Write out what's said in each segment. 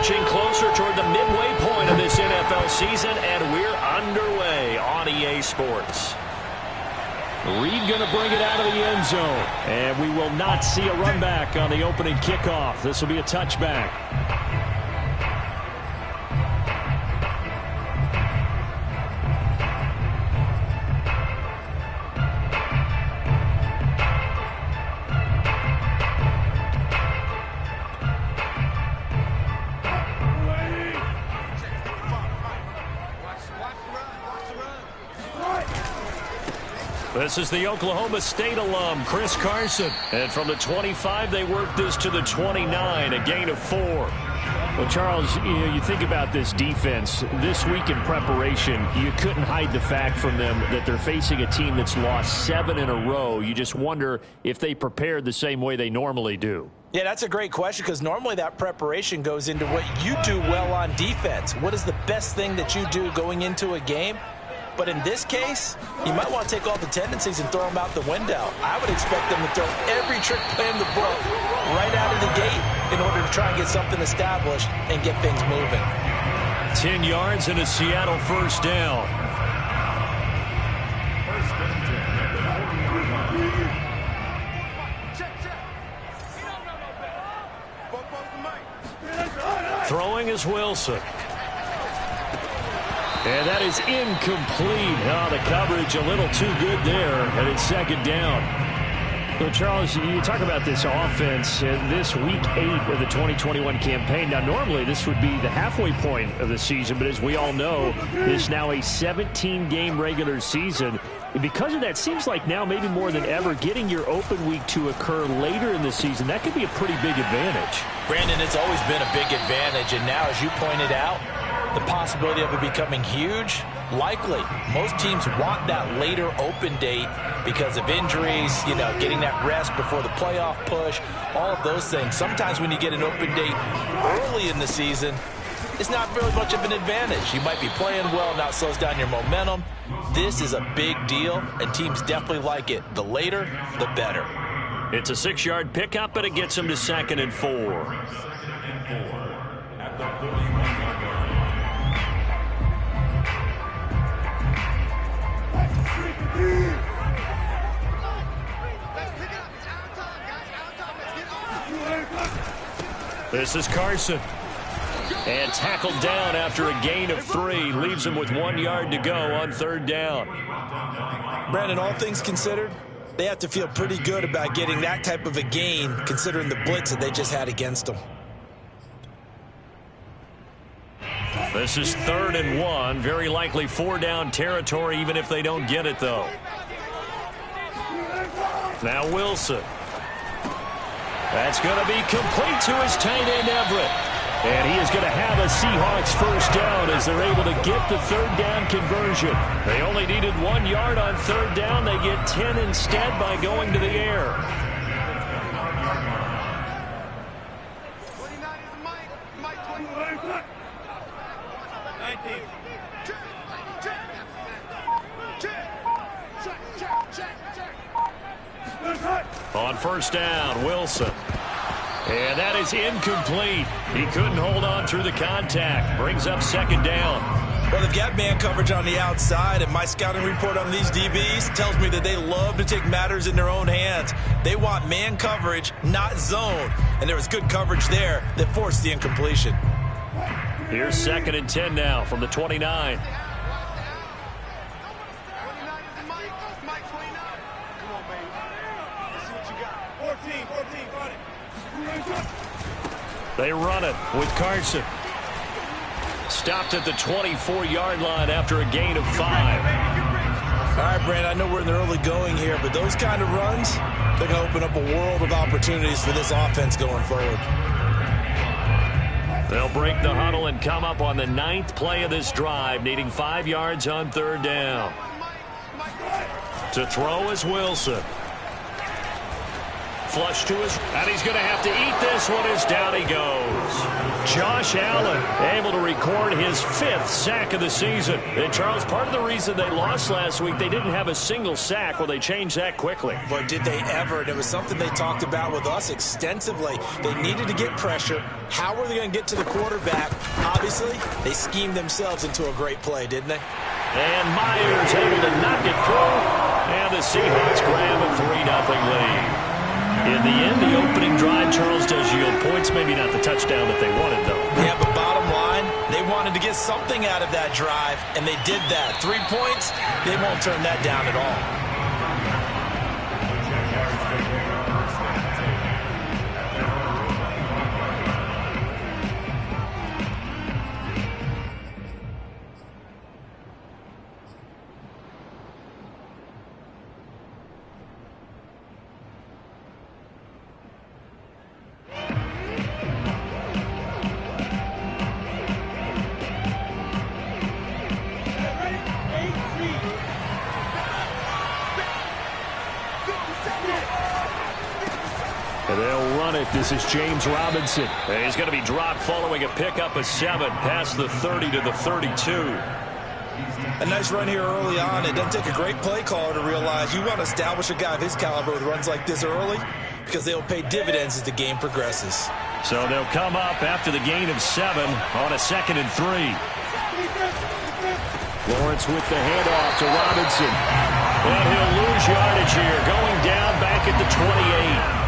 marching closer toward the midway point of this NFL season, and we're underway on EA Sports. Reed going to bring it out of the end zone, and we will not see a run back on the opening kickoff. This will be a touchback. This is the Oklahoma State alum, Chris Carson. And from the 25, they work this to the 29, a gain of 4. Well, Charles, you think about this defense. This week in preparation, you couldn't hide the fact from them that they're facing a team that's lost 7 in a row. You just wonder if they prepared the same way they normally do. Yeah, that's a great question, because normally that preparation goes into what you do well on defense. What is the best thing that you do going into a game? But in this case, you might want to take all the tendencies and throw them out the window. I would expect them to throw every trick play in the book right out of the gate in order to try and get something established and get things moving. 10 yards and a Seattle first down. Throwing is Wilson. And that is incomplete. Oh, the coverage a little too good there, and it's second down. So, Charles, you talk about this offense this week 8 of the 2021 campaign. Now, normally this would be the halfway point of the season, but as we all know, this is now a 17-game regular season. And because of that, seems like now maybe more than ever, getting your open week to occur later in the season, that could be a pretty big advantage. Brandon, it's always been a big advantage, and now, as you pointed out, the possibility of it becoming huge, likely. Most teams want that later open date because of injuries, getting that rest before the playoff push, all of those things. Sometimes when you get an open date early in the season, it's not really much of an advantage. You might be playing well, now it slows down your momentum. This is a big deal, and teams definitely like it. The later, the better. It's a 6-yard pickup, but it gets them to 2nd and 4. This is Carson. And tackled down after a gain of 3. Leaves him with 1 yard to go on 3rd down. Brandon, all things considered, they have to feel pretty good about getting that type of a gain, considering the blitz that they just had against them. This is 3rd and 1. Very likely 4-down territory, even if they don't get it, though. Now Wilson. That's going to be complete to his tight end, Everett. And he is going to have a Seahawks first down as they're able to get the 3rd down conversion. They only needed 1 yard on 3rd down. They get 10 instead by going to the air. On first down, Wilson. And that is incomplete. He couldn't hold on through the contact. Brings up 2nd down. Well, they've got man coverage on the outside, and my scouting report on these DBs tells me that they love to take matters in their own hands. They want man coverage, not zone. And there was good coverage there that forced the incompletion. Here's 2nd and 10 now from the 29. They run it with Carson. Stopped at the 24-yard line after a gain of 5. All right, Brand, I know we're in the early going here, but those kind of runs, they're going to open up a world of opportunities for this offense going forward. They'll break the huddle and come up on the 9th play of this drive, needing 5 yards on 3rd down. To throw is Wilson. flush to his, and he's going to have to eat this one as down he goes. Josh Allen able to record his 5th sack of the season. And Charles, part of the reason they lost last week, they didn't have a single sack. Well, they changed that quickly. But did they ever? And it was something they talked about with us extensively. They needed to get pressure. How were they going to get to the quarterback? Obviously, they schemed themselves into a great play, didn't they? And Myers able to knock it through. And the Seahawks grab a 3-0 lead. In the end, the opening drive, Charles, does yield points. Maybe not the touchdown that they wanted, though. Yeah, but bottom line, they wanted to get something out of that drive, and they did that. 3 points, they won't turn that down at all. They'll run it. This is James Robinson. He's going to be dropped following a pickup of 7 past the 30 to the 32. A nice run here early on. It doesn't take a great play caller to realize you want to establish a guy of his caliber with runs like this early because they'll pay dividends as the game progresses. So they'll come up after the gain of 7 on a 2nd and 3. Lawrence with the handoff to Robinson. And he'll lose yardage here, going down back at the 28.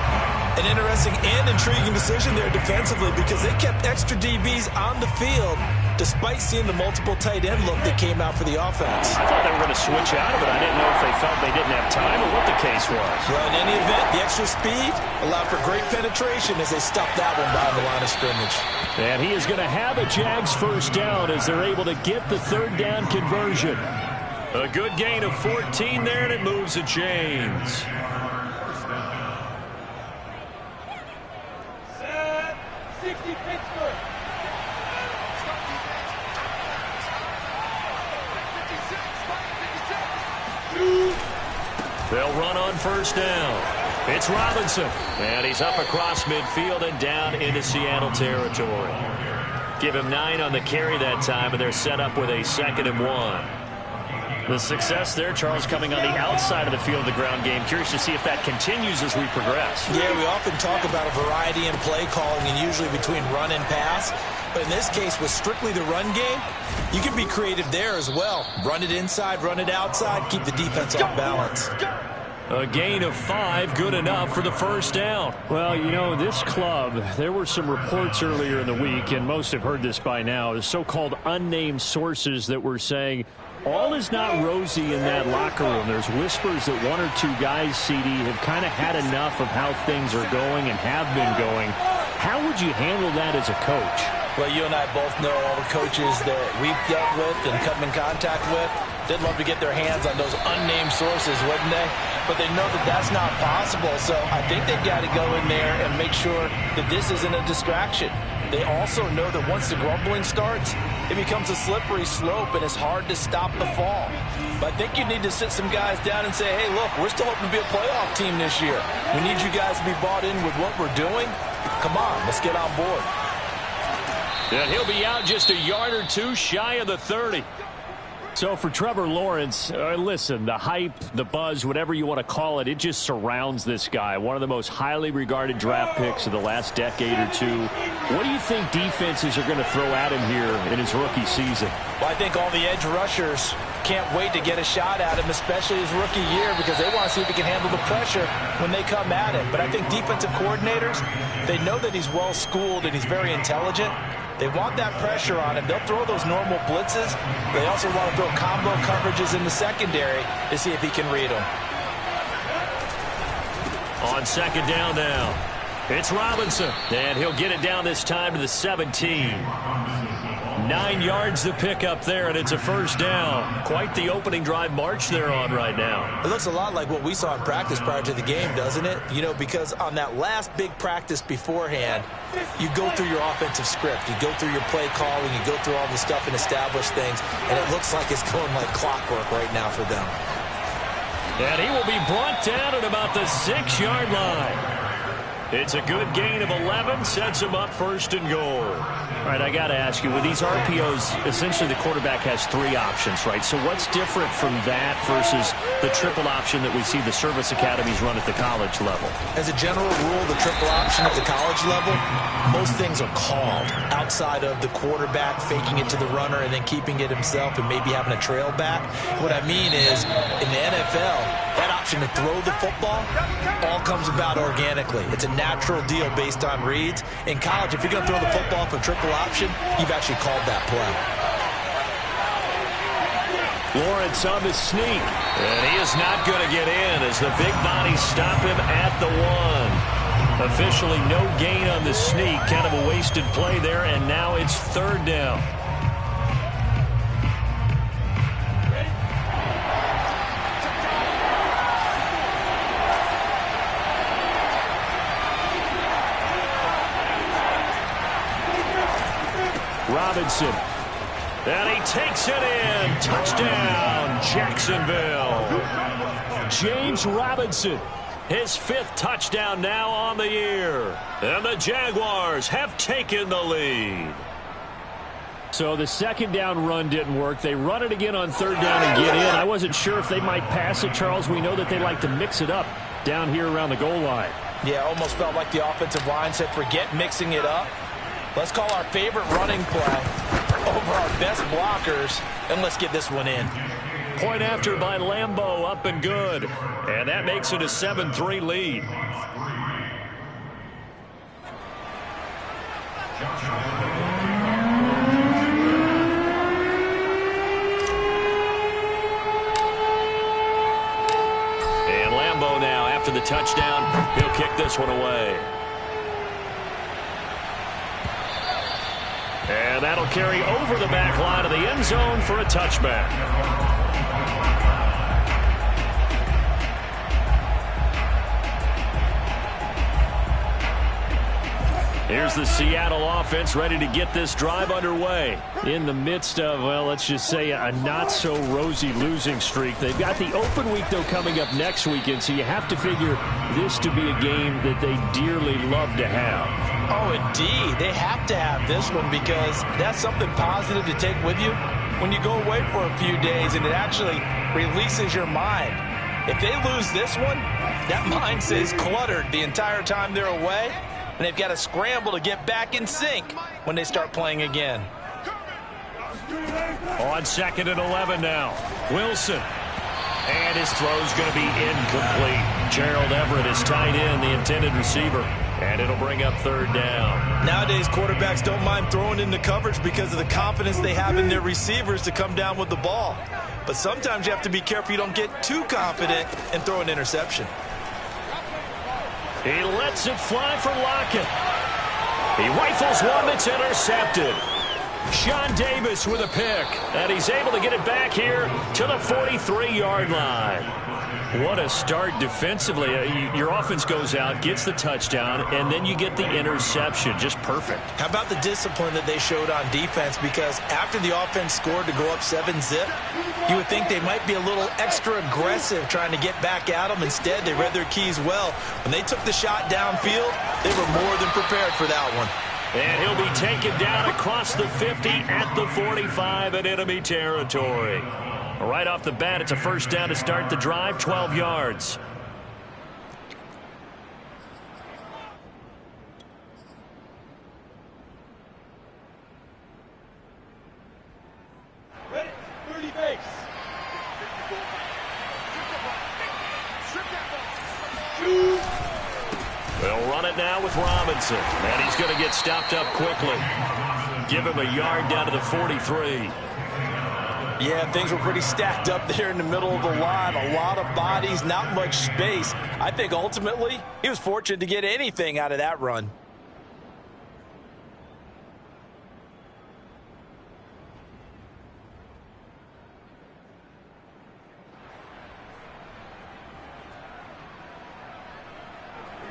An interesting and intriguing decision there defensively because they kept extra DBs on the field despite seeing the multiple tight end look that came out for the offense. I thought they were going to switch out of it. I didn't know if they felt they didn't have time or what the case was. Well, in any event, the extra speed allowed for great penetration as they stuffed that one behind the line of scrimmage. And he is going to have a Jags first down as they're able to get the 3rd down conversion. A good gain of 14 there, and it moves the chains. They'll run on first down. It's Robinson. And he's up across midfield and down into Seattle territory. Give him 9 on the carry that time, and they're set up with a 2nd and 1. The success there, Charles, coming on the outside of the field of the ground game. Curious to see if that continues as we progress. Yeah, we often talk about a variety in play calling and usually between run and pass. But in this case, with strictly the run game, you can be creative there as well. Run it inside, run it outside, keep the defense off balance. A gain of 5, good enough for the first down. Well, you know, this club, there were some reports earlier in the week, and most have heard this by now, the so-called unnamed sources that were saying all is not rosy in that locker room. There's whispers that 1 or 2 guys, CD, have kind of had enough of how things are going and have been going. How would you handle that as a coach? Well, you and I both know all the coaches that we've dealt with and come in contact with. They'd love to get their hands on those unnamed sources, wouldn't they? But they know that that's not possible, so I think they've got to go in there and make sure that this isn't a distraction. They also know that once the grumbling starts, it becomes a slippery slope, and it's hard to stop the fall. But I think you need to sit some guys down and say, hey, look, we're still hoping to be a playoff team this year. We need you guys to be bought in with what we're doing. Come on, let's get on board. And he'll be out just a yard or 2 shy of the 30. So for Trevor Lawrence, listen, the hype, the buzz, whatever you want to call it, it just surrounds this guy. One of the most highly regarded draft picks of the last decade or 2. What do you think defenses are going to throw at him here in his rookie season? Well, I think all the edge rushers can't wait to get a shot at him, especially his rookie year, because they want to see if he can handle the pressure when they come at him. But I think defensive coordinators, they know that he's well-schooled and he's very intelligent. They want that pressure on him. They'll throw those normal blitzes. They also want to throw combo coverages in the secondary to see if he can read them. On 2nd down now, it's Robinson. And he'll get it down this time to the 17. 9 yards the pickup there, and it's a first down. Quite the opening drive march they're on right now. It looks a lot like what we saw in practice prior to the game, doesn't it? You know, because on that last big practice beforehand, you go through your offensive script. You go through your play calling. You go through all the stuff and establish things, and it looks like it's going like clockwork right now for them. And he will be brought down at about the 6-yard line. It's a good gain of 11, sets him up first and goal. All right, I got to ask you, with these RPOs, essentially the quarterback has 3 options, right? So what's different from that versus the triple option that we see the service academies run at the college level? As a general rule, the triple option at the college level, most things are called outside of the quarterback faking it to the runner and then keeping it himself and maybe having a trail back. What I mean is, in the NFL, that option to throw the football all comes about organically. It's a natural deal based on reads. In college, if you're going to throw the football for triple option, you've actually called that play. Lawrence on the sneak, and he is not going to get in as the big bodies stop him at the 1. Officially no gain on the sneak, kind of a wasted play there, and now it's 3rd down. Robinson, and he takes it in. Touchdown, Jacksonville. James Robinson, his 5th touchdown now on the year. And the Jaguars have taken the lead. So the 2nd down run didn't work. They run it again on 3rd down and get in. I wasn't sure if they might pass it, Charles. We know that they like to mix it up down here around the goal line. Yeah, almost felt like the offensive line said, forget mixing it up. Let's call our favorite running play over our best blockers, and let's get this one in. Point after by Lambeau, up and good. And that makes it a 7-3 lead. And Lambeau now, after the touchdown, he'll kick this one away. And that'll carry over the back line of the end zone for a touchback. Here's the Seattle offense ready to get this drive underway. In the midst of, well, let's just say a not-so-rosy losing streak. They've got the open week, though, coming up next weekend, so you have to figure this to be a game that they dearly love to have. Oh, indeed. They have to have this one because that's something positive to take with you when you go away for a few days, and it actually releases your mind. If they lose this one, that mind stays cluttered the entire time they're away, and they've got to scramble to get back in sync when they start playing again. On 2nd and 11 now. Wilson. And his throw's going to be incomplete. Gerald Everett is tied in, the intended receiver. And it'll bring up 3rd down. Nowadays, quarterbacks don't mind throwing into coverage because of the confidence they have in their receivers to come down with the ball. But sometimes you have to be careful you don't get too confident and throw an interception. He lets it fly for Lockett. He rifles one that's intercepted. Sean Davis with a pick, and he's able to get it back here to the 43-yard line. What a start defensively. Your offense goes out, gets the touchdown, and then you get the interception. Just perfect. How about the discipline that they showed on defense? Because after the offense scored to go up 7-zip, you would think they might be a little extra aggressive trying to get back at them. Instead, they read their keys well. When they took the shot downfield, they were more than prepared for that one. And he'll be taken down across the 50 at the 45 in enemy territory. Right off the bat, it's a 1st down to start the drive, 12 yards. Ready? 30 base. They'll run it now with Robinson. And he's going to get stopped up quickly. Give him a yard down to the 43. Yeah, things were pretty stacked up there in the middle of the line. A lot of bodies, not much space. I think ultimately he was fortunate to get anything out of that run.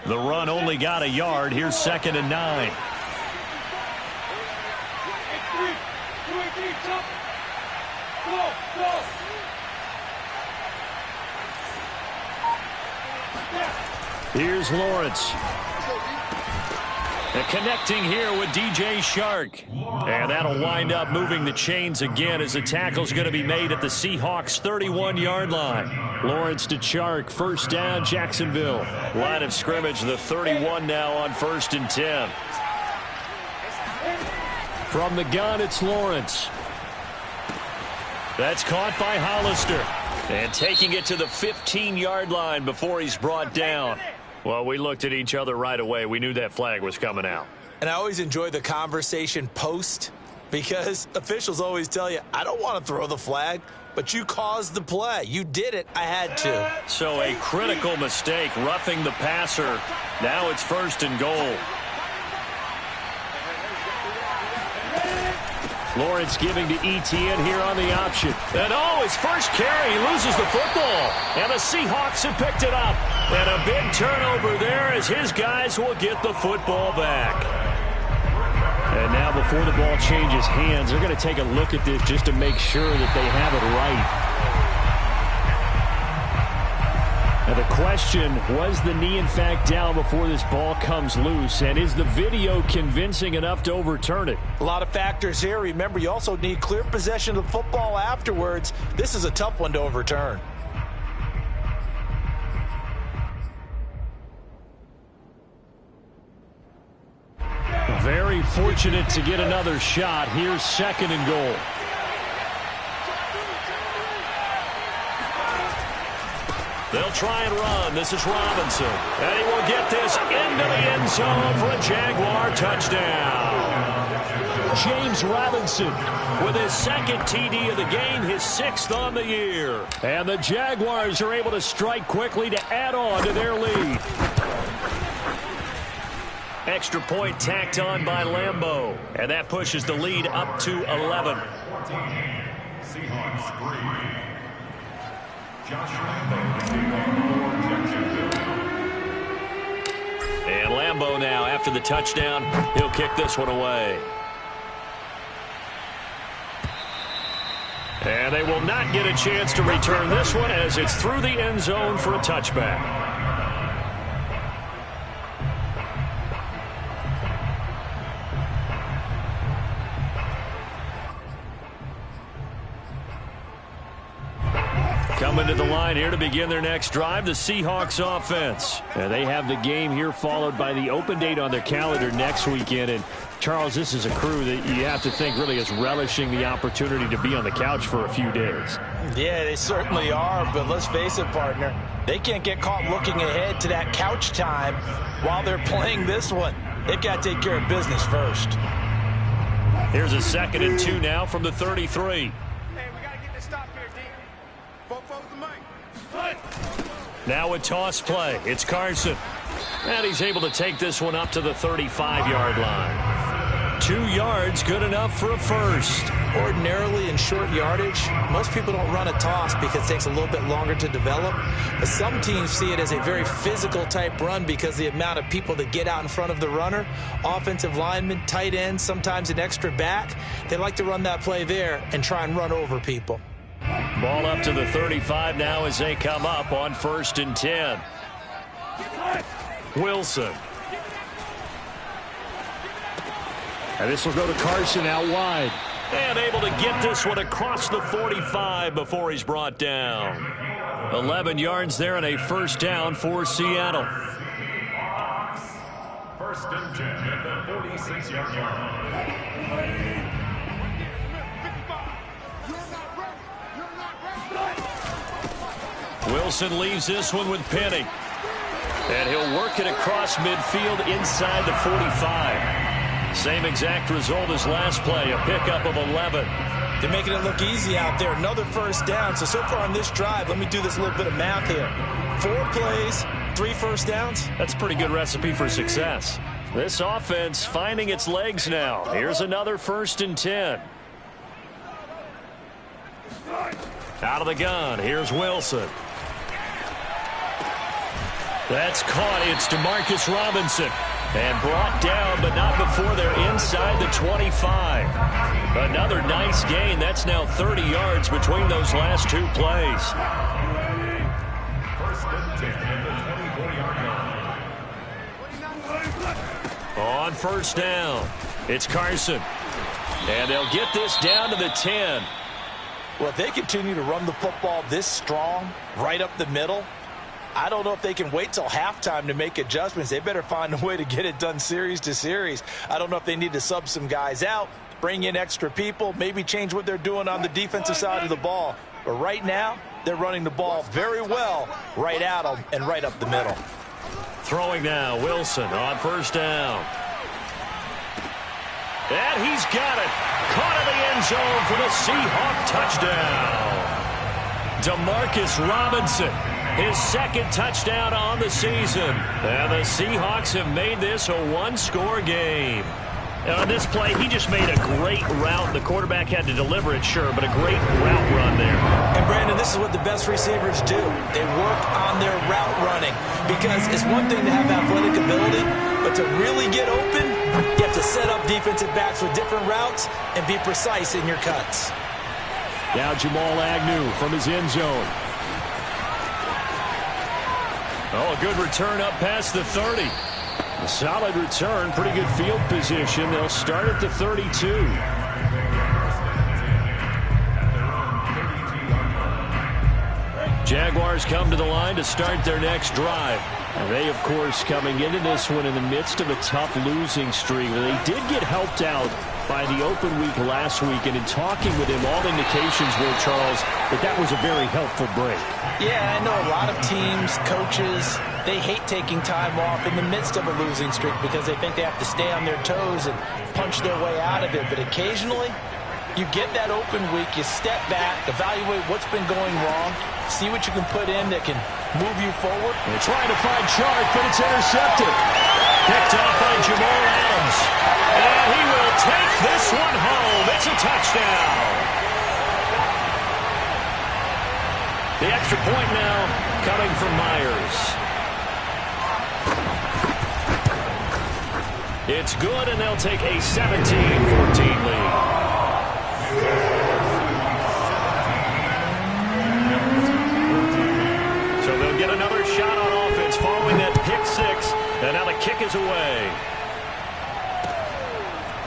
The run only got a yard. Here's 2nd and 9. Here's Lawrence. And connecting here with DJ Shark. And that'll wind up moving the chains again as the tackle's going to be made at the Seahawks 31-yard line. Lawrence to Shark, first down, Jacksonville. Line of scrimmage, the 31 now on 1st and 10. From the gun, it's Lawrence. That's caught by Hollister. And taking it to the 15-yard line before he's brought down. Well, we looked at each other right away. We knew that flag was coming out. And I always enjoy the conversation post because officials always tell you, I don't want to throw the flag, but you caused the play. You did it. I had to. So a critical mistake, roughing the passer. Now it's 1st and goal. Lawrence giving to Etienne here on the option. And his first carry, he loses the football. And the Seahawks have picked it up. And a big turnover there as his guys will get the football back. And now before the ball changes hands, they're going to take a look at this just to make sure that they have it right. Now the question, was the knee in fact down before this ball comes loose? And is the video convincing enough to overturn it? A lot of factors here. Remember, you also need clear possession of the football afterwards. This is a tough one to overturn. Very fortunate to get another shot. Here's 2nd and goal. They'll try and run. This is Robinson. And he will get this into the end zone for a Jaguar touchdown. James Robinson with his 2nd TD of the game, his 6th on the year. And the Jaguars are able to strike quickly to add on to their lead. Extra point tacked on by Lambeau. And that pushes the lead up to 11. Seahawks 3. Josh Lambeau. And Lambeau now, after the touchdown, he'll kick this one away. And they will not get a chance to return this one as it's through the end zone for a touchback. Coming to the line here to begin their next drive, the Seahawks offense. And they have the game here followed by the open date on their calendar next weekend. And, Charles, this is a crew that you have to think really is relishing the opportunity to be on the couch for a few days. Yeah, they certainly are, but let's face it, partner. They can't get caught looking ahead to that couch time while they're playing this one. They've got to take care of business first. Here's a 2nd and 2 now from the 33. Now a toss play. It's Carson. And he's able to take this one up to the 35-yard line. 2 yards, good enough for a first. Ordinarily in short yardage, most people don't run a toss because it takes a little bit longer to develop. But some teams see it as a very physical type run because the amount of people that get out in front of the runner, offensive linemen, tight ends, sometimes an extra back. They like to run that play there and try and run over people. Ball up to the 35 now as they come up on 1st and 10. Wilson. And this will go to Carson out wide. And able to get this one across the 45 before he's brought down. 11 yards there and a first down for Seattle. 1st and 10 at the 46-yard line. Wilson leaves this one with Penny. And he'll work it across midfield inside the 45. Same exact result as last play, a pickup of 11. They're making it look easy out there. Another first down. So far on this drive, let me do this little bit of math here. 4 plays, 3 first downs. That's a pretty good recipe for success. This offense finding its legs now. Here's another 1st and 10. Out of the gun, here's Wilson. That's caught. It's DeMarcus Robinson. And brought down, but not before they're inside the 25. Another nice gain. That's now 30 yards between those last 2 plays. 1st and 10 at the 24-yard line. On first down, it's Carson. And they'll get this down to the 10. Well, if they continue to run the football this strong, right up the middle, I don't know if they can wait till halftime to make adjustments. They better find a way to get it done series to series. I don't know if they need to sub some guys out, bring in extra people, maybe change what they're doing on the defensive side of the ball. But right now, they're running the ball very well right at them and right up the middle. Throwing now, Wilson on first down. And he's got it. Caught in the end zone for the Seahawks touchdown. Demarcus Robinson, his second touchdown on the season. And the Seahawks have made this a one-score game. On this play, he just made a great route. The quarterback had to deliver it, sure, but a great route run there. And, Brandon, this is what the best receivers do. They work on their route running because it's one thing to have athletic ability, but to really get open, you have to set up defensive backs with different routes and be precise in your cuts. Now Jamal Agnew from his end zone. Oh, a good return up past the 30. A solid return, pretty good field position. They'll start at the 32. Jaguars come to the line to start their next drive. And they, of course, coming into this one in the midst of a tough losing streak. They did get helped out by the open week last week, and in talking with him, all indications were, Charles, that was a very helpful break. Yeah, I know a lot of teams, coaches, they hate taking time off in the midst of a losing streak because they think they have to stay on their toes and punch their way out of it. But occasionally, you get that open week, you step back, evaluate what's been going wrong, see what you can put in that can move you forward. They're trying to find Chark, but it's intercepted. Picked off by Jamal Adams. And he will take this one home. It's a touchdown. The extra point now coming from Myers. It's good, and they'll take a 17-14 lead. So they'll get another shot on offense following that pick six. And now the kick is away.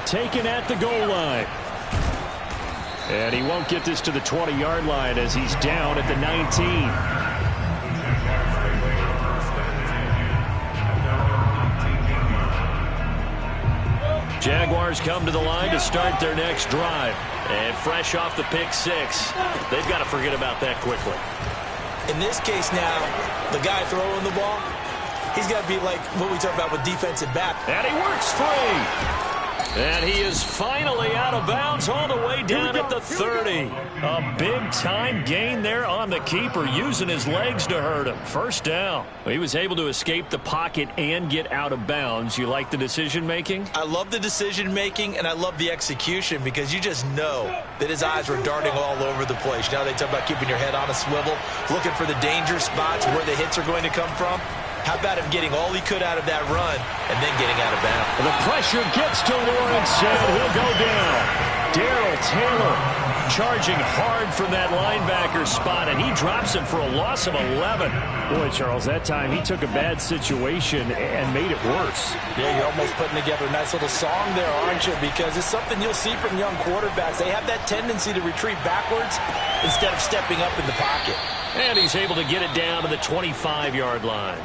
Taken at the goal line. And he won't get this to the 20-yard line as he's down at the 19. Jaguars come to the line to start their next drive. And fresh off the pick six, they've got to forget about that quickly. In this case now, the guy throwing the ball, he's got to be like what we talk about with defensive back. And he works free. And he is finally out of bounds all the way down at the 30. A big-time gain there on the keeper, using his legs to hurt him. First down. He was able to escape the pocket and get out of bounds. You like the decision-making? I love the decision-making, and I love the execution because you just know that his eyes were darting all over the place. Now they talk about keeping your head on a swivel, looking for the danger spots where the hits are going to come from. How about him getting all he could out of that run and then getting out of bounds? The pressure gets to Lawrence, and he'll go down. Darrell Taylor charging hard from that linebacker spot, and he drops him for a loss of 11. Boy, Charles, that time he took a bad situation and made it worse. Yeah, you're almost putting together a nice little song there, aren't you? Because it's something you'll see from young quarterbacks. They have that tendency to retreat backwards instead of stepping up in the pocket. And he's able to get it down to the 25-yard line.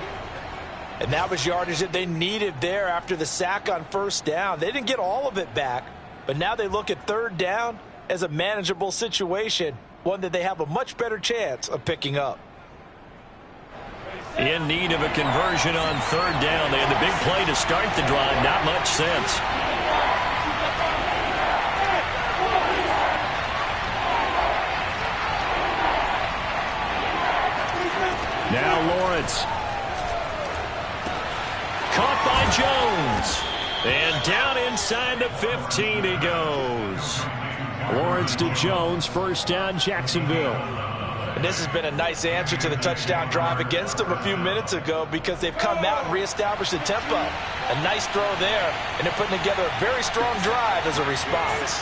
And that was yardage that they needed there after the sack on first down. They didn't get all of it back, but now they look at third down as a manageable situation, one that they have a much better chance of picking up. In need of a conversion on third down. They had the big play to start the drive. Not much sense. Now Lawrence. Caught by Jones. And down inside the 15 he goes. Lawrence to Jones, first down, Jacksonville. And this has been a nice answer to the touchdown drive against them a few minutes ago because they've come out and reestablished the tempo. A nice throw there, and they're putting together a very strong drive as a response.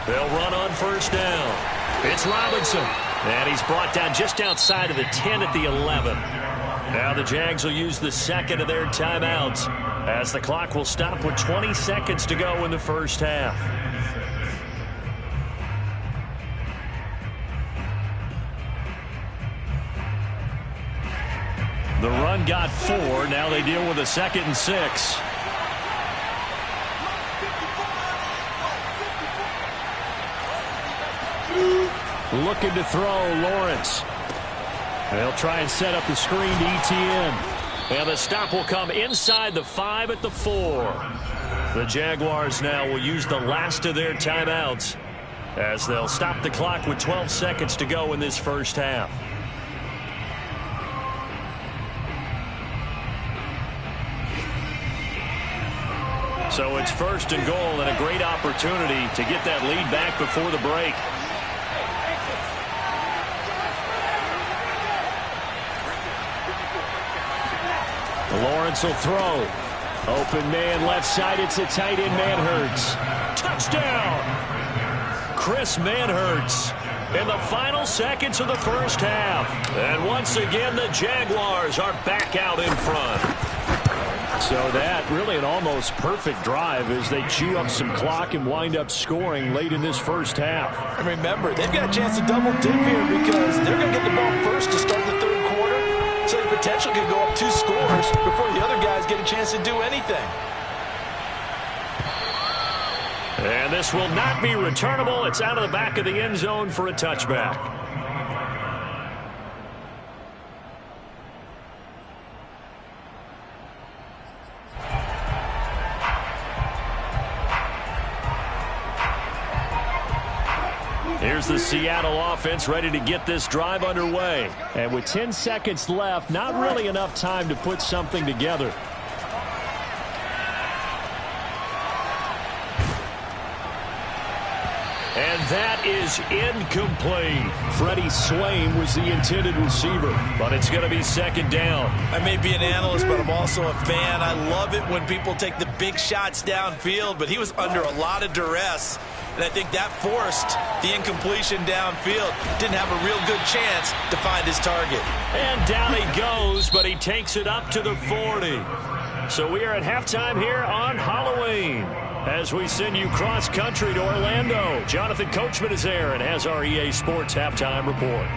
They'll run on first down. It's Robinson. And he's brought down just outside of the 10 at the 11. Now the Jags will use the second of their timeouts as the clock will stop with 20 seconds to go in the first half. The run got 4. Now they deal with a 2nd and 6. Looking to throw, Lawrence. They'll try and set up the screen to ETN. And the stop will come inside the 5 at the 4. The Jaguars now will use the last of their timeouts as they'll stop the clock with 12 seconds to go in this first half. So it's 1st and goal and a great opportunity to get that lead back before the break. Lawrence will throw. Open man left side. It's a tight end. Manhertz. Touchdown. Chris Manhertz in the final seconds of the first half. And once again, the Jaguars are back out in front. So that really an almost perfect drive as they chew up some clock and wind up scoring late in this first half. And remember, they've got a chance to double dip here because they're going to get the ball first to start the third quarter. So the potential could go up 2 scores before the other guys get a chance to do anything. And this will not be returnable. It's out of the back of the end zone for a touchback. Here's the Seattle offense ready to get this drive underway. And with 10 seconds left, not really enough time to put something together. And that is incomplete. Freddie Swain was the intended receiver, but it's going to be 2nd down. I may be an analyst, but I'm also a fan. I love it when people take the big shots downfield, but he was under a lot of duress. And I think that forced the incompletion downfield. Didn't have a real good chance to find his target. And down he goes, but he takes it up to the 40. So we are at halftime here on Halloween as we send you cross-country to Orlando. Jonathan Coachman is there and has our EA Sports halftime report.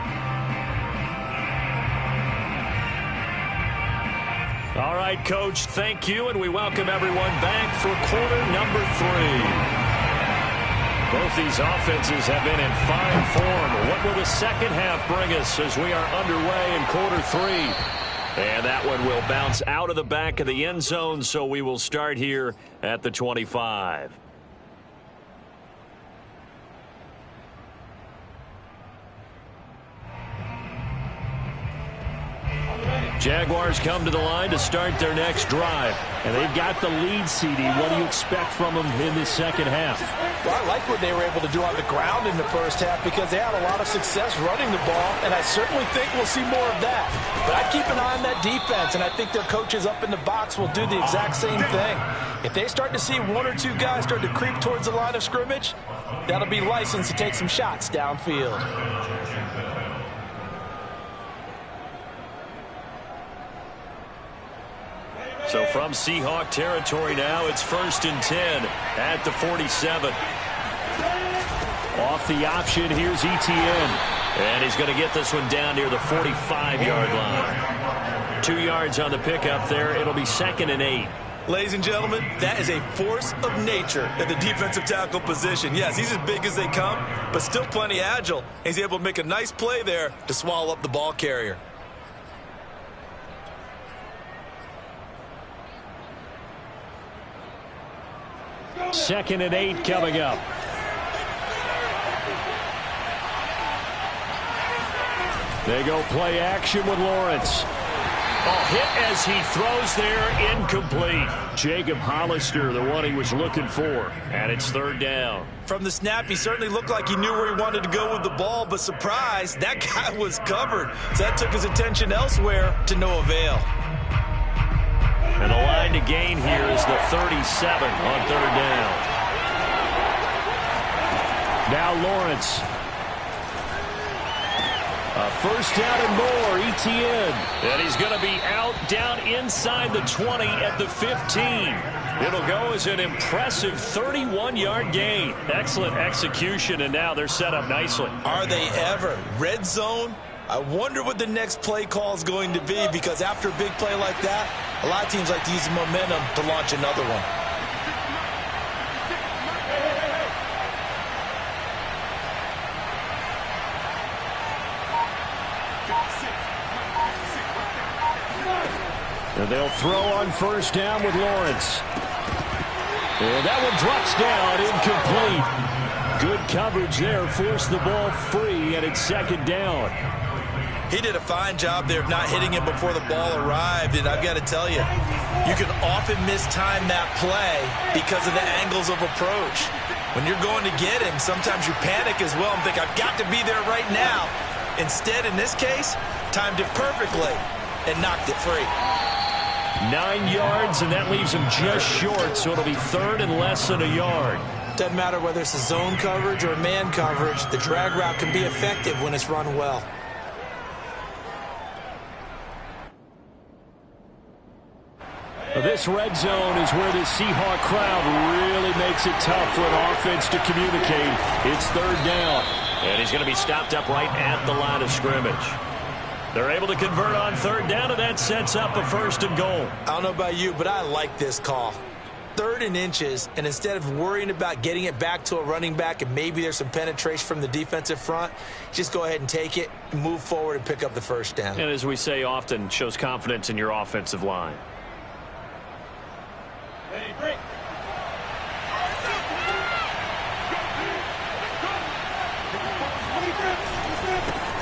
All right, Coach, thank you, and we welcome everyone back for quarter number 3. Both these offenses have been in fine form. What will the second half bring us as we are underway in quarter 3? And that one will bounce out of the back of the end zone, so we will start here at the 25. Jaguars come to the line to start their next drive. And they've got the lead, CD. What do you expect from them in this second half? Well, I like what they were able to do on the ground in the first half because they had a lot of success running the ball, and I certainly think we'll see more of that. But I'd keep an eye on that defense, and I think their coaches up in the box will do the exact same thing. If they start to see 1 or 2 guys start to creep towards the line of scrimmage, that'll be license to take some shots downfield. So from Seahawk territory now, it's 1st and 10 at the 47. Off the option, here's ETN. And he's going to get this one down near the 45-yard line. 2 yards on the pickup there. It'll be 2nd and 8. Ladies and gentlemen, that is a force of nature at the defensive tackle position. Yes, he's as big as they come, but still plenty agile. He's able to make a nice play there to swallow up the ball carrier. Second and 8 coming up. They go play action with Lawrence. Hit as he throws there, incomplete. Jacob Hollister, the one he was looking for, and it's 3rd down. From the snap, he certainly looked like he knew where he wanted to go with the ball, but surprise, that guy was covered. So that took his attention elsewhere to no avail. And the line to gain here is the 37 on 3rd down. Now Lawrence. A first down and more, ETN. And he's going to be out down inside the 20 at the 15. It'll go as an impressive 31-yard gain. Excellent execution, and now they're set up nicely. Are they ever? Red zone? I wonder what the next play call is going to be, because after a big play like that, a lot of teams like to use the momentum to launch another one. And they'll throw on first down with Lawrence. And that one drops down, incomplete. Good coverage there, forced the ball free, and it's second down. He did a fine job there of not hitting him before the ball arrived, and I've got to tell you, you can often mistime that play because of the angles of approach. When you're going to get him, sometimes you panic as well and think, I've got to be there right now. Instead, in this case, timed it perfectly and knocked it free. 9 yards, and that leaves him just short, so it'll be third and less than a yard. Doesn't matter whether it's a zone coverage or man coverage, the drag route can be effective when it's run well. This red zone is where the Seahawk crowd really makes it tough for an offense to communicate. It's third down, and he's going to be stopped up right at the line of scrimmage. They're able to convert on third down, and that sets up a first and goal. I don't know about you, but I like this call. 3rd and inches, and instead of worrying about getting it back to a running back and maybe there's some penetration from the defensive front, just go ahead and take it, move forward, and pick up the first down. And as we say often, shows confidence in your offensive line.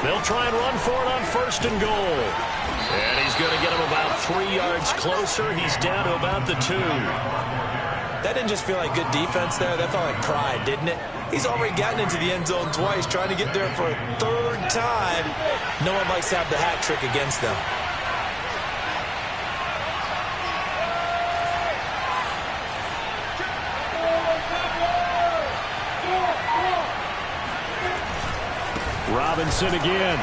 They'll try and run for it on first and goal. And he's going to get him about 3 yards closer. He's down to about the 2. That didn't just feel like good defense there. That felt like pride, didn't it? He's already gotten into the end zone twice, trying to get there for a 3rd time. No one likes to have the hat trick against them. Robinson again.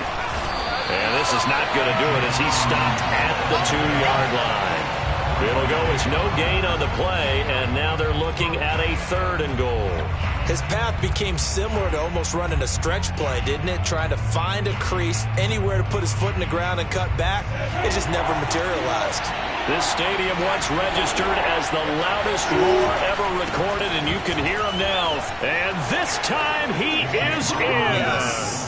And this is not going to do it as he's stopped at the 2-yard line. It'll go as no gain on the play, and now they're looking at a 3rd and goal. His path became similar to almost running a stretch play, didn't it? Trying to find a crease, anywhere to put his foot in the ground and cut back. It just never materialized. This stadium once registered as the loudest roar ever recorded, and you can hear him now. And this time he is in. Yes.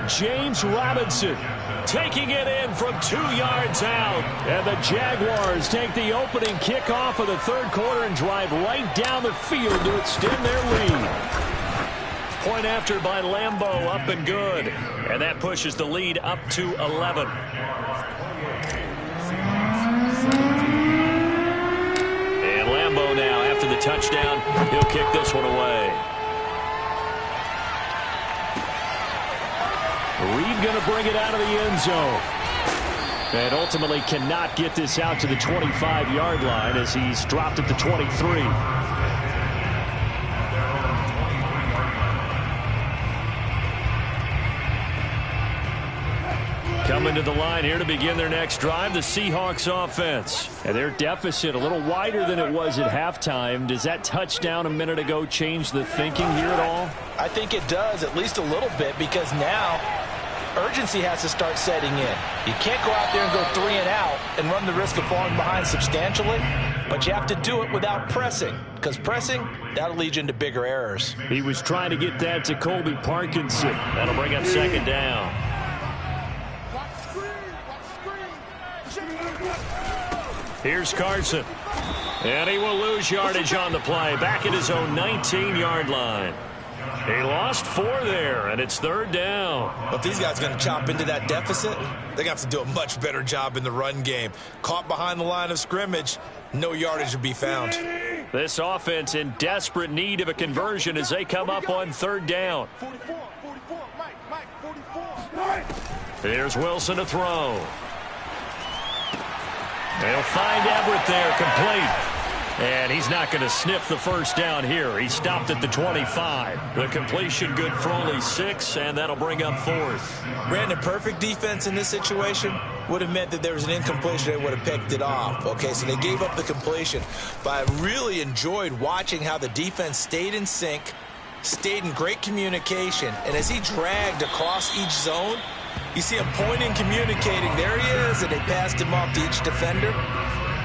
James Robinson taking it in from 2 yards out. And the Jaguars take the opening kickoff of the 3rd quarter and drive right down the field to extend their lead. Point after by Lambeau, up and good. And that pushes the lead up to 11. And Lambeau now, after the touchdown, he'll kick this one away. Reed going to bring it out of the end zone. And ultimately cannot get this out to the 25-yard line as he's dropped at the 23. Coming to the line here to begin their next drive, the Seahawks offense. And their deficit a little wider than it was at halftime. Does that touchdown a minute ago change the thinking here at all? I think it does, at least a little bit, because now urgency has to start setting in. You can't go out there and go 3 and out and run the risk of falling behind substantially, but you have to do it without pressing, because pressing, that'll lead you into bigger errors. He was trying to get that to Colby Parkinson. That'll bring up second down. Here's Carson. And he will lose yardage on the play. Back at his own 19-yard line. He lost 4 there, and it's 3rd down. If these guys are going to chop into that deficit, they're going to have to do a much better job in the run game. Caught behind the line of scrimmage, no yardage to be found. This offense in desperate need of a conversion as they come up on 3rd down. Here's Wilson to throw. They'll find Everett there, complete. And he's not going to sniff the first down here. He stopped at the 25. The completion good for only 6, and that'll bring up 4th. Brandon, perfect defense in this situation would have meant that there was an incompletion. They would have picked it off. Okay, so they gave up the completion. But I really enjoyed watching how the defense stayed in sync, stayed in great communication, and as he dragged across each zone, you see him pointing, communicating. There he is, and they passed him off to each defender.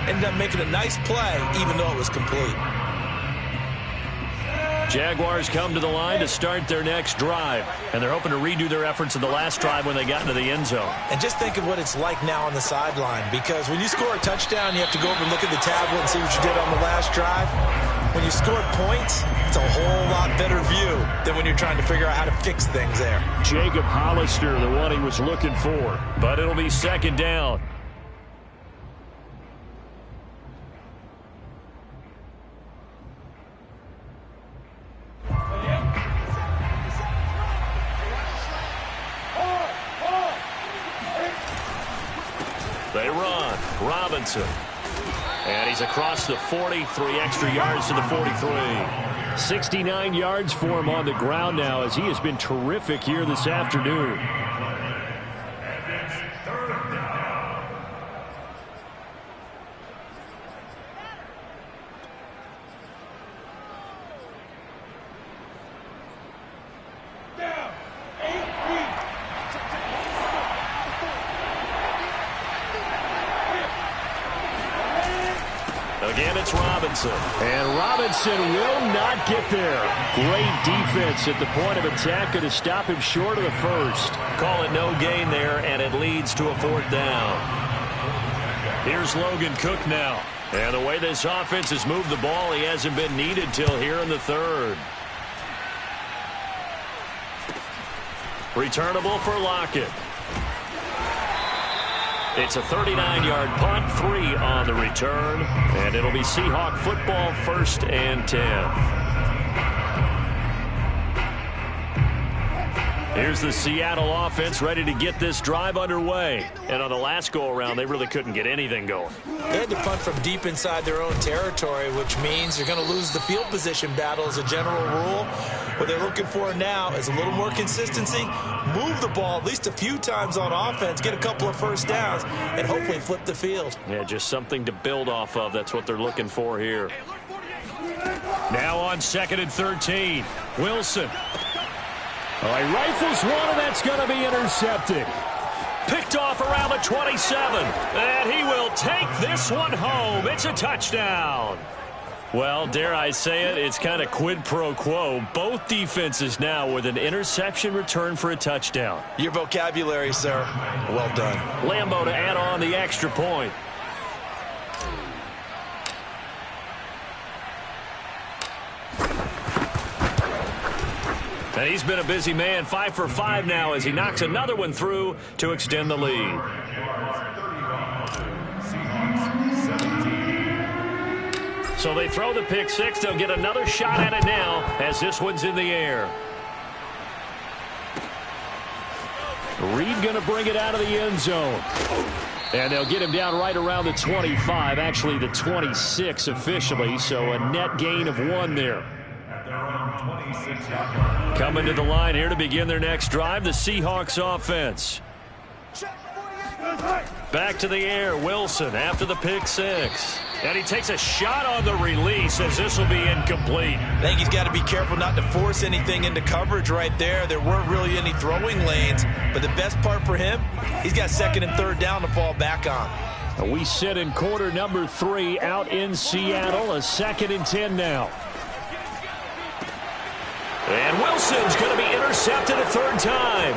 Ended up making a nice play, even though it was complete. Jaguars come to the line to start their next drive, and they're hoping to redo their efforts in the last drive when they got into the end zone. And just think of what it's like now on the sideline, because when you score a touchdown, you have to go over and look at the tablet and see what you did on the last drive. When you score points, it's a whole lot better view than when you're trying to figure out how to fix things there. Jacob Hollister, the one he was looking for, but it'll be second down. They run. Robinson. And he's across the 40, 3 extra yards to the 43. 69 yards for him on the ground now as he has been terrific here this afternoon. Again, it's Robinson. And Robinson will not get there. Great defense at the point of attack. Going to stop him short of the first. Call it no gain there, and it leads to a 4th down. Here's Logan Cook now. And the way this offense has moved the ball, he hasn't been needed till here in the 3rd. Returnable for Lockett. It's a 39-yard punt, 3 on the return, and it'll be Seahawk football, 1st and 10. Here's the Seattle offense ready to get this drive underway. And on the last go-around, they really couldn't get anything going. They had to punt from deep inside their own territory, which means you're going to lose the field position battle as a general rule. What they're looking for now is a little more consistency, move the ball at least a few times on offense, get a couple of first downs, and hopefully flip the field. Yeah, just something to build off of. That's what they're looking for here. Now on 2nd and 13, Wilson. He rifles one, and that's going to be intercepted. Picked off around the 27, and he will take this one home. It's a touchdown. Well, dare I say it, it's kind of quid pro quo. Both defenses now with an interception return for a touchdown. Your vocabulary, sir. Well done. Lambo to add on the extra point. And he's been a busy man, 5 for 5 now as he knocks another one through to extend the lead. So they throw the pick 6. They'll get another shot at it now as this one's in the air. Reed going to bring it out of the end zone. And they'll get him down right around the 25, actually the 26 officially, so a net gain of 1 there. Coming to the line here to begin their next drive, the Seahawks offense. Back to the air, Wilson after the pick 6. And he takes a shot on the release as this will be incomplete. I think he's got to be careful not to force anything into coverage right there. There weren't really any throwing lanes, but the best part for him, he's got 2nd and 3rd down to fall back on. We sit in quarter number 3 out in Seattle, a 2nd and 10 now. And Wilson's going to be intercepted a 3rd time.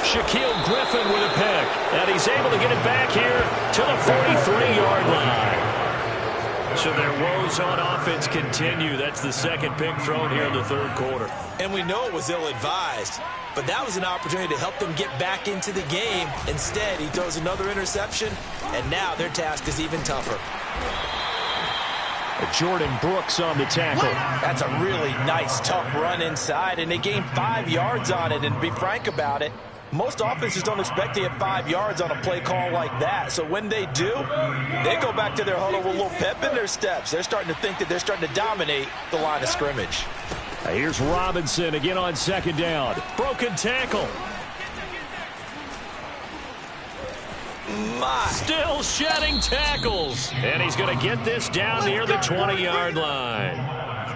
Shaquille Griffin with a pick. And he's able to get it back here to the 43-yard line. So their woes on offense continue. That's the 2nd pick thrown here in the 3rd quarter. And we know it was ill-advised, but that was an opportunity to help them get back into the game. Instead, he throws another interception, and now their task is even tougher. Jordan Brooks on the tackle. That's a really nice, tough run inside, and they gained 5 yards on it. And to be frank about it, Most offenses don't expect to get 5 yards on a play call like that. So when they do, they go back to their huddle with a little pep in their steps. They're starting to think that they're starting to dominate the line of scrimmage. Here's Robinson again on second down. Broken tackle. Still shedding tackles. And he's going to get this down near the 20-yard line.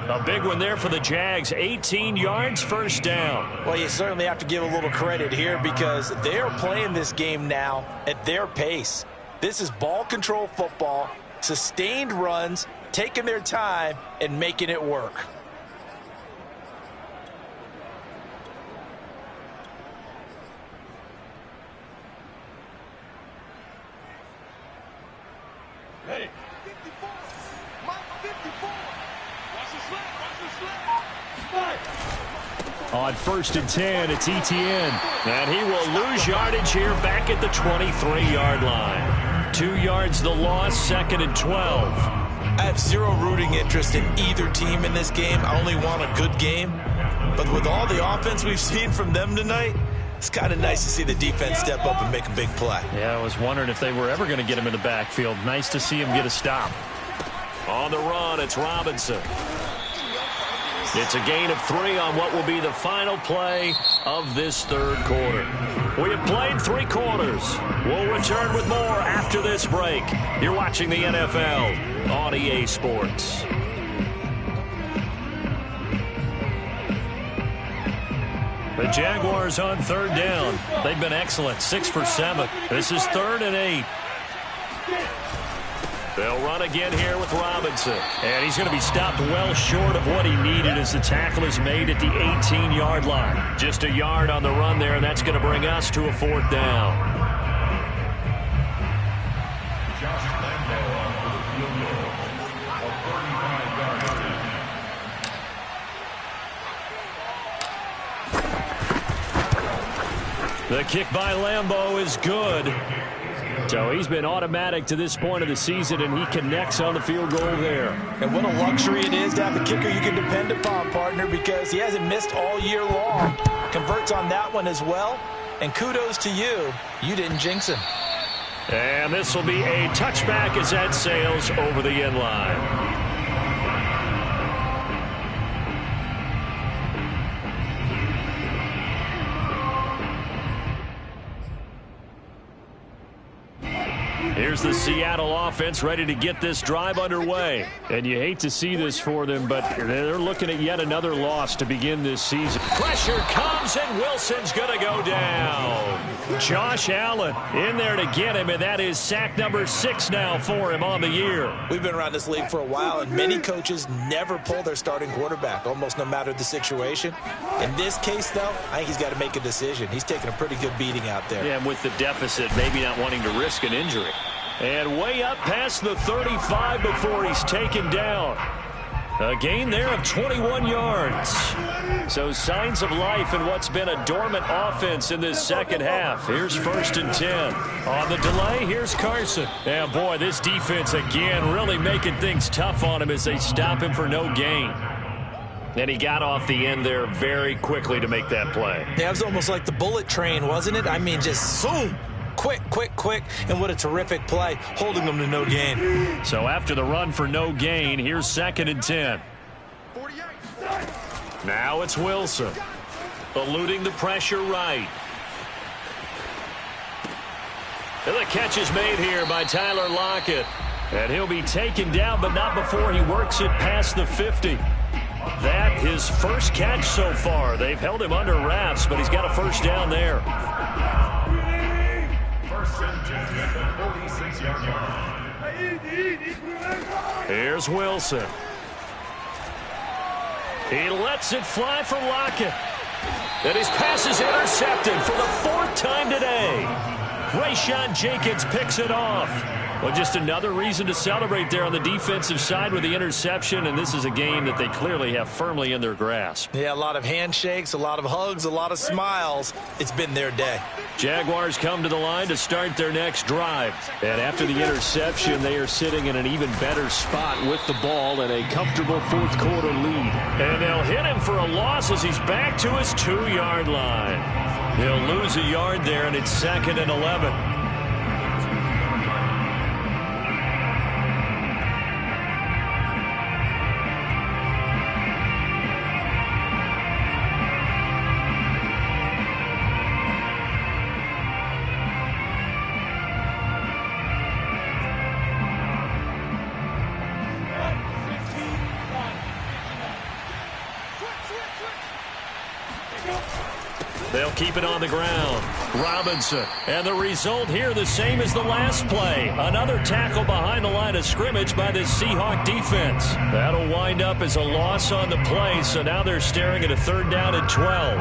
A big one there for the Jags. 18 yards, first down. Well, you certainly have to give a little credit here because they are playing this game now at their pace. This is ball control football, sustained runs, taking their time, and making it work. Hey. 54. Mike 54. On 1st and 10, it's Etienne. And he will lose yardage here back at the 23-yard line. 2 yards the loss, 2nd and 12. I have zero rooting interest in either team in this game. I only want a good game. But with all the offense we've seen from them tonight, it's kind of nice to see the defense step up and make a big play. Yeah, I was wondering if they were ever going to get him in the backfield. Nice to see him get a stop. On the run, it's Robinson. It's a gain of 3 on what will be the final play of this third quarter. We have played 3 quarters. We'll return with more after this break. You're watching the NFL on EA Sports. The Jaguars on 3rd down. They've been excellent, 6 for 7. This is 3rd and 8. They'll run again here with Robinson. And he's going to be stopped well short of what he needed as the tackle is made at the 18-yard line. Just a yard on the run there, and that's going to bring us to a 4th down. The kick by Lambeau is good. So he's been automatic to this point of the season, and he connects on the field goal there. And what a luxury it is to have a kicker you can depend upon, partner, because he hasn't missed all year long. Converts on that one as well. And kudos to you. You didn't jinx him. And this will be a touchback as that sails over the end line. Here's the Seattle offense ready to get this drive underway. And you hate to see this for them, but they're looking at yet another loss to begin this season. Pressure comes, and Wilson's going to go down. Josh Allen in there to get him, and that is sack number 6 now for him on the year. We've been around this league for a while, and many coaches never pull their starting quarterback, almost no matter the situation. In this case, though, I think he's got to make a decision. He's taking a pretty good beating out there. Yeah, and with the deficit, maybe not wanting to risk an injury. And way up past the 35 before he's taken down. A gain there of 21 yards. So signs of life in what's been a dormant offense in this second half. Here's 1st and 10. On the delay, here's Carson. And boy, this defense again really making things tough on him as they stop him for no gain. And he got off the end there very quickly to make that play. Yeah, it was almost like the bullet train, wasn't it? I mean, just zoom. Quick, quick, quick, and what a terrific play, holding them to no gain. So after the run for no gain, here's 2nd and 10. Now it's Wilson, eluding the pressure right. And the catch is made here by Tyler Lockett. And he'll be taken down, but not before he works it past the 50. That his first catch so far. They've held him under wraps, but he's got a 1st down there. 1st and 10 at the 46-yard line. Here's Wilson. He lets it fly for Lockett. And his pass is intercepted for the 4th time today. Rayshawn Jenkins picks it off. Well, just another reason to celebrate there on the defensive side with the interception, and this is a game that they clearly have firmly in their grasp. Yeah, a lot of handshakes, a lot of hugs, a lot of smiles. It's been their day. Jaguars come to the line to start their next drive. And after the interception, they are sitting in an even better spot with the ball and a comfortable 4th quarter lead. And they'll hit him for a loss as he's back to his 2-yard line. He'll lose a yard there, and it's 2nd and 11. They'll keep it on the ground. Robinson. And the result here the same as the last play. Another tackle behind the line of scrimmage by the Seahawk defense. That'll wind up as a loss on the play, so now they're staring at a 3rd down and 12.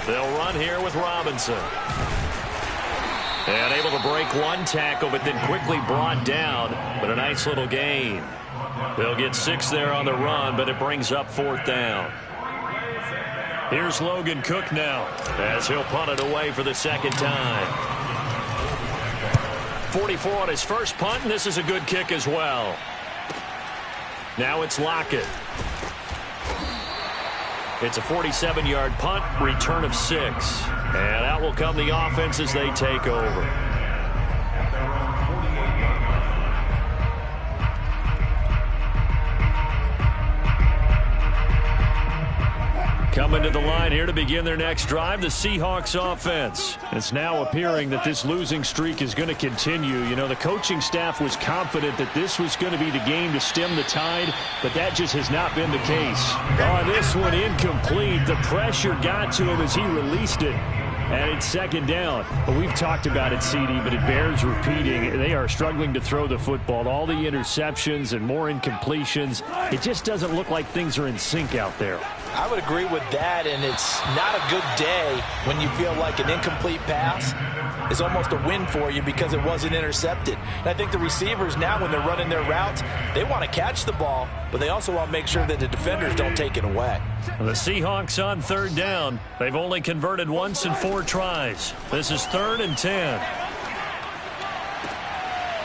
They'll run here with Robinson. And able to break one tackle, but then quickly brought down. But a nice little gain. They'll get 6 there on the run, but it brings up 4th down. Here's Logan Cook now, as he'll punt it away for the 2nd time. 44 on his first punt, and this is a good kick as well. Now it's Lockett. It's a 47-yard punt, return of 6. And out will come the offense as they take over. Coming to the line here to begin their next drive, the Seahawks offense. It's now appearing that this losing streak is going to continue. You know, the coaching staff was confident that this was going to be the game to stem the tide, but that just has not been the case. Oh, this one incomplete. The pressure got to him as he released it. And it's 2nd down. But we've talked about it, CD, but it bears repeating. They are struggling to throw the football. All the interceptions and more incompletions. It just doesn't look like things are in sync out there. I would agree with that, and it's not a good day when you feel like an incomplete pass is almost a win for you because it wasn't intercepted. And I think the receivers now, when they're running their routes, they want to catch the ball, but they also want to make sure that the defenders don't take it away. The Seahawks on 3rd down. They've only converted once in 4 tries. This is 3rd and 10.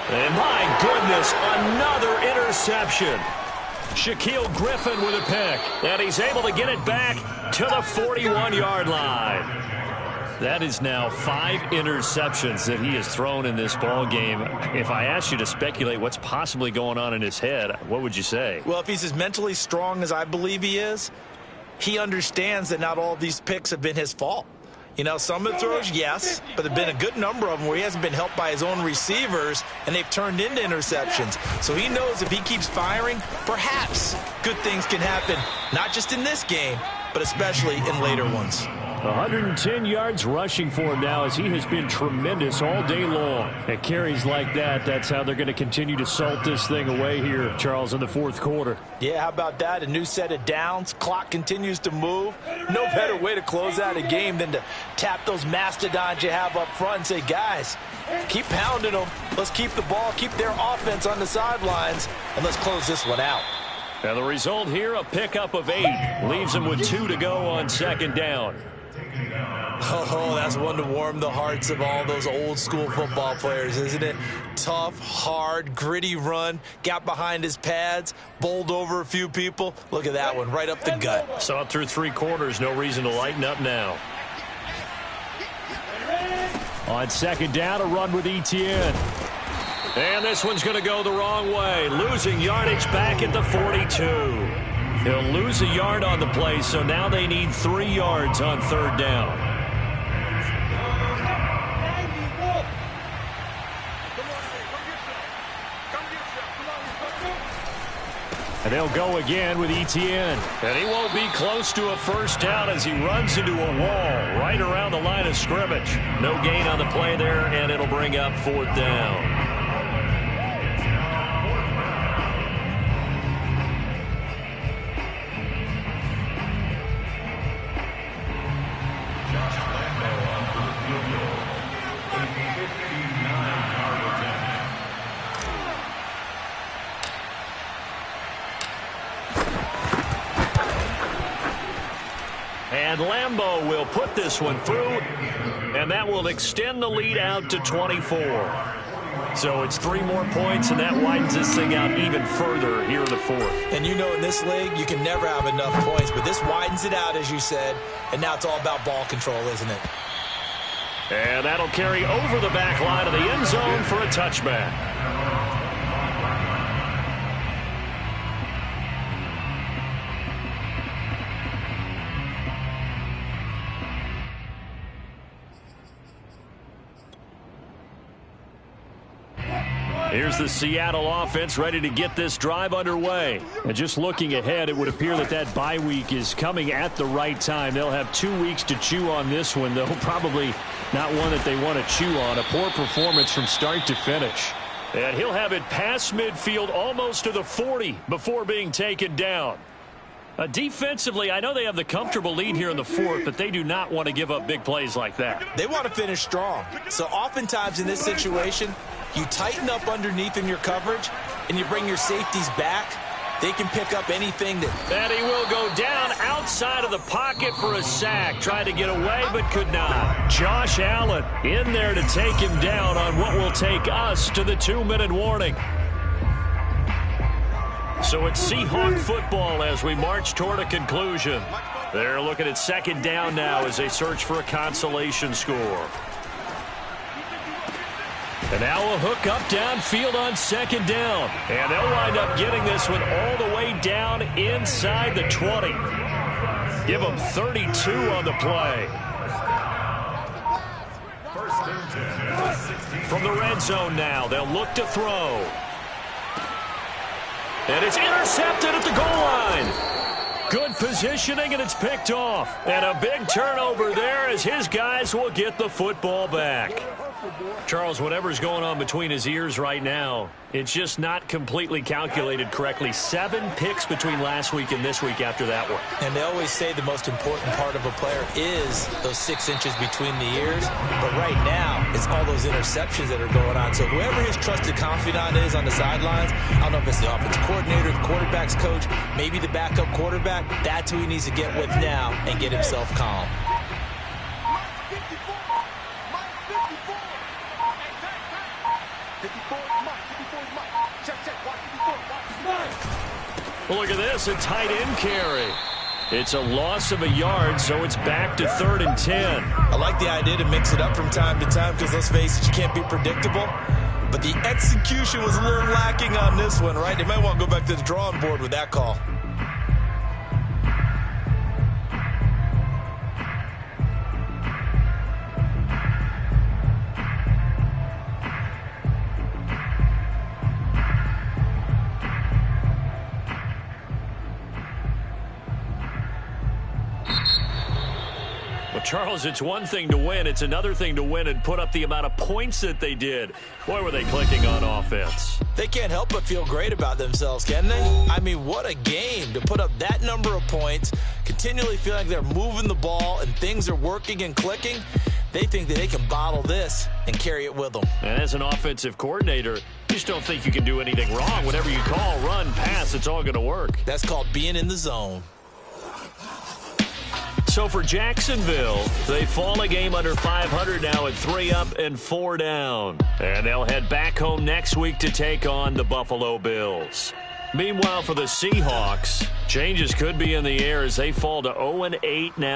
And my goodness, another interception. Shaquille Griffin with a pick, and he's able to get it back to the 41-yard line. That is now 5 interceptions that he has thrown in this ball game. If I asked you to speculate what's possibly going on in his head, what would you say? Well, if he's as mentally strong as I believe he is, he understands that not all of these picks have been his fault. You know, some of the throws, yes, but there have been a good number of them where he hasn't been helped by his own receivers, and they've turned into interceptions. So he knows if he keeps firing, perhaps good things can happen, not just in this game, but especially in later ones. 110 yards rushing for him now as he has been tremendous all day long. At carries like that, that's how they're going to continue to salt this thing away here, Charles, in the 4th quarter. Yeah, how about that? A new set of downs. Clock continues to move. No better way to close out a game than to tap those mastodons you have up front and say, guys, keep pounding them. Let's keep the ball, keep their offense on the sidelines, and let's close this one out. And the result here, a pickup of 8. Leaves them with 2 to go on 2nd down. Oh, that's one to warm the hearts of all those old school football players, isn't it? Tough, hard, gritty run, got behind his pads, bowled over a few people. Look at that one, right up the gut. Saw it through 3 quarters, no reason to lighten up now. On 2nd down, a run with Etienne. And this one's going to go the wrong way, losing yardage back at the 42. He'll lose a yard on the play, so now they need 3 yards on 3rd down. And they'll go again with Etienne. And he won't be close to a 1st down as he runs into a wall right around the line of scrimmage. No gain on the play there, and it'll bring up 4th down. And Lambeau will put this one through, and that will extend the lead out to 24. So it's 3 more points, and that widens this thing out even further here in the fourth. And you know in this league, you can never have enough points, but this widens it out, as you said, and now it's all about ball control, isn't it? And that'll carry over the back line of the end zone for a touchback. Here's the Seattle offense ready to get this drive underway. And just looking ahead, it would appear that bye week is coming at the right time. They'll have 2 weeks to chew on this one, though probably not one that they want to chew on. A poor performance from start to finish. And he'll have it past midfield almost to the 40 before being taken down. Defensively, I know they have the comfortable lead here in the fourth, but they do not want to give up big plays like that. They want to finish strong. So oftentimes in this situation, you tighten up underneath in your coverage, and you bring your safeties back. They can pick up anything that... And he will go down outside of the pocket for a sack. Tried to get away, but could not. Josh Allen in there to take him down on what will take us to the 2-minute warning. So it's Seahawk football as we march toward a conclusion. They're looking at second down now as they search for a consolation score. And now a hook up downfield on second down. And they'll wind up getting this one all the way down inside the 20. Give them 32 on the play. From the red zone now, they'll look to throw. And it's intercepted at the goal line. Good positioning, and it's picked off. And a big turnover there as his guys will get the football back. Charles, whatever's going on between his ears right now, it's just not completely calculated correctly. 7 picks between last week and this week after that one. And they always say the most important part of a player is those 6 inches between the ears. But right now, it's all those interceptions that are going on. So whoever his trusted confidant is on the sidelines, I don't know if it's the offensive coordinator, the quarterback's coach, maybe the backup quarterback, that's who he needs to get with now and get himself calm. Well, look at this, a tight end carry. It's a loss of a yard, so it's back to 3rd and 10. I like the idea to mix it up from time to time because, let's face it, you can't be predictable. But the execution was a little lacking on this one, right? They might want to go back to the drawing board with that call. Charles, it's one thing to win. It's another thing to win and put up the amount of points that they did. Boy, were they clicking on offense. They can't help but feel great about themselves, can they? I mean, what a game to put up that number of points, continually feeling like they're moving the ball and things are working and clicking. They think that they can bottle this and carry it with them. And as an offensive coordinator, you just don't think you can do anything wrong. Whatever you call, run, pass, it's all going to work. That's called being in the zone. So for Jacksonville, they fall a game under 500 now at 3 up and 4 down. And they'll head back home next week to take on the Buffalo Bills. Meanwhile, for the Seahawks, changes could be in the air as they fall to 0-8 now.